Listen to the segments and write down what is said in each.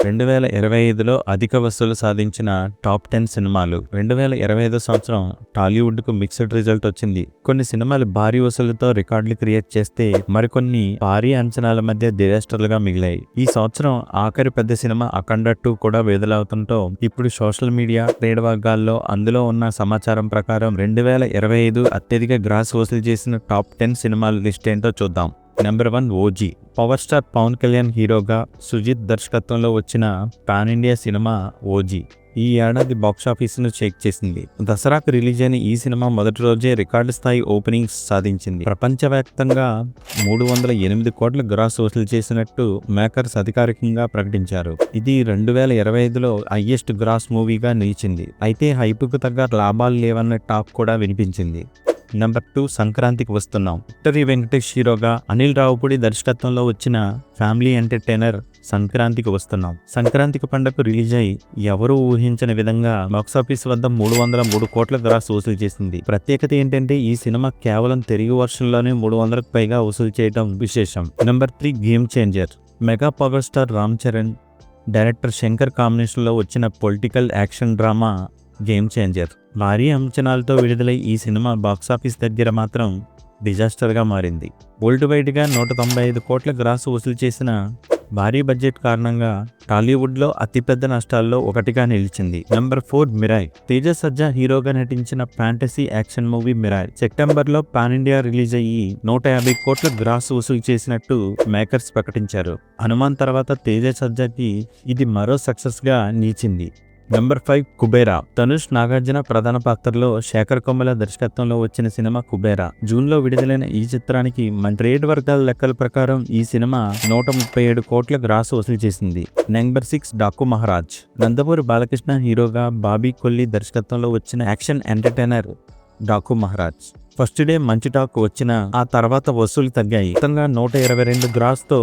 2025లో అధిక వసూలు సాధించిన టాప్ 10 సినిమాలు. 2025 సంవత్సరం టాలీవుడ్కు మిక్స్డ్ రిజల్ట్ వచ్చింది. కొన్ని సినిమాలు భారీ వసూలుతో రికార్డులు క్రియేట్ చేస్తే మరికొన్ని భారీ అంచనాల మధ్య డిజాస్టర్లుగా మిగిలాయి. ఈ సంవత్సరం ఆఖరి పెద్ద సినిమా అఖండ 2 కూడా విడుదలవుతుండటంతో ఇప్పుడు సోషల్ మీడియా, ట్రేడ్ వర్గాల్లో అందులో ఉన్న సమాచారం ప్రకారం 2025 అత్యధిక గ్రాస్ వసూలు చేసిన టాప్ 10 సినిమాల లిస్ట్ ఏంటో చూద్దాం. Number 1 OG. Power star Pawan Kalyan హీరోగా సుజిత్ దర్శకత్వంలో వచ్చిన పాన్ ఇండియా సినిమా ఓజీ ఈ ఏడాది బాక్సాఫీసును షేక్ చేసింది. దసరాకు రిలీజ్ అయిన ఈ సినిమా మొదటి రోజే రికార్డు స్థాయి ఓపెనింగ్స్ సాధించింది. ప్రపంచవ్యాప్తంగా 308 కోట్ల గ్రాస్ వసూలు చేసినట్టు మేకర్స్ అధికారికంగా ప్రకటించారు. ఇది 2025లో హైయెస్ట్ గ్రాస్ మూవీగా నిలిచింది. అయితే హైప్కు తగ్గ లాభాలు లేవన్న టాక్ కూడా వినిపించింది. నెంబర్ 2 సంక్రాంతికి వస్తున్నాం. విక్టరీ వెంకటేష్ హీరోగా అనిల్ రావుపూడి దర్శకత్వంలో వచ్చిన ఫ్యామిలీ ఎంటర్టైనర్ సంక్రాంతికి వస్తున్నాం. సంక్రాంతికి పండుగకు రిలీజ్ అయి ఎవరూ ఊహించని విధంగా బాక్సాఫీస్ వద్ద 303 కోట్ల గ్రాస్ వసూలు చేసింది. ప్రత్యేకత ఏంటంటే ఈ సినిమా కేవలం తెలుగు వర్షన్లోనే 300కు పైగా వసూలు చేయడం విశేషం. Number 3 game changer. Mega power star Ram Charan, director Shankar కాంబినేషన్లో వచ్చిన political action drama game changer. భారీ అంచనాలతో విడుదలై ఈ సినిమా బాక్సాఫీస్ దగ్గర మాత్రం డిజాస్టర్గా మారింది. వరల్డ్ వైడ్గా 195 కోట్ల గ్రాస్ వసూలు చేసిన భారీ బడ్జెట్ కారణంగా టాలీవుడ్లో అతిపెద్ద నష్టాల్లో ఒకటిగా నిలిచింది. Number 4 Mirai. తేజ సజ్జా హీరోగా నటించిన ఫ్యాంటసీ యాక్షన్ మూవీ మిరాయ్ సెప్టెంబర్లో పాన్ ఇండియా రిలీజ్ అయ్యి 150 కోట్ల గ్రాస్ వసూలు చేసినట్టు మేకర్స్ ప్రకటించారు. హనుమాన్ తర్వాత తేజ సజ్జాకి ఇది మరో సక్సెస్గా నిలిచింది. నెంబర్ 5 కుబేరా. ధనుష్, నాగార్జున ప్రధాన పాత్రలో శేఖర్ కొమ్మల దర్శకత్వంలో వచ్చిన సినిమా కుబేరా. జూన్లో విడుదలైన ఈ చిత్రానికి మన ట్రేడ్ వర్గాల లెక్కల ప్రకారం ఈ సినిమా 137 కోట్ల గ్రాస్ వసూలు చేసింది. నెంబర్ 6 డాకు మహారాజ్. నందమూరి బాలకృష్ణ హీరోగా బాబీ కొల్లి దర్శకత్వంలో వచ్చిన action entertainer Daaku Maharaj. First day మంచి టాక్ వచ్చిన ఆ తర్వాత వసూలు తగ్గాయి. మొత్తంగా 122 గ్రాస్తో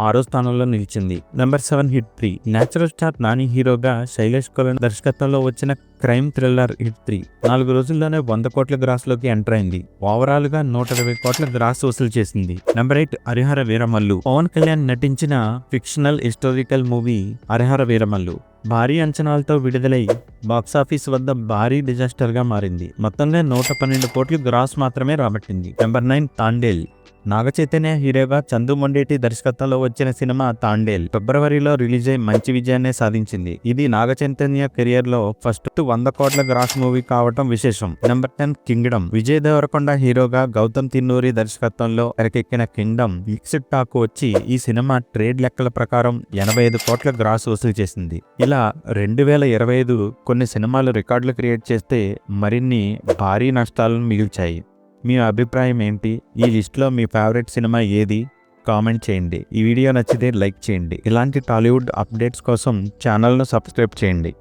6వ స్థానంలో నిలిచింది. Number 7 hit 3. Natural star Nani హీరోగా శైలేష్ కొలన్ దర్శకత్వంలో వచ్చిన క్రైమ్ థ్రిల్లర్ హిట్ 3 4 రోజుల్లోనే 100 కోట్ల గ్రాస్లోకి ఎంటర్ అయింది. ఓవరాల్ గా 120 కోట్ల గ్రాస్ వసూలు చేసింది. నెంబర్ 8 హరిహర వీరమల్లు. పవన్ కళ్యాణ్ నటించిన fictional historical movie Harihara Veeramallu భారీ అంచనాలతో విడుదలై బాక్సాఫీస్ వద్ద భారీ డిజాస్టర్గా మారింది. మొత్తంగా 112 కోట్ల గ్రాస్ మాత్రమే రాబట్టింది. నెంబర్ 9 తాండేల్. నాగ చైతన్య హీరోగా చందు మొండేటి దర్శకత్వంలో వచ్చిన సినిమా తాండేల్ ఫిబ్రవరిలో రిలీజ్ అయి మంచి విజయాన్ని సాధించింది. ఇది నాగ చైతన్య కెరియర్ లో ఫస్ట్ 100 కోట్ల గ్రాస్ మూవీ కావటం విశేషం. Number 10 Kingdom. విజయ్ దేవరకొండ హీరోగా గౌతమ్ తిన్నూరి దర్శకత్వంలో తెరకెక్కిన కింగ్డమ్ మిక్స్డ్ టాక్ వచ్చి ఈ సినిమా ట్రేడ్ లెక్కల ప్రకారం 85 కోట్ల గ్రాస్ వసూలు చేసింది. ఇలా 2025 కొన్ని సినిమాలు రికార్డులు క్రియేట్ చేస్తే మరిన్ని భారీ నష్టాలను మిగిల్చాయి. మీ అభిప్రాయం ఏంటి? ఈ లిస్ట్లో మీ ఫేవరెట్ సినిమా ఏది? కామెంట్ చేయండి. ఈ వీడియో నచ్చితే లైక్ చేయండి. ఇలాంటి టాలీవుడ్ అప్డేట్స్ కోసం ఛానల్ను సబ్స్క్రైబ్ చేయండి.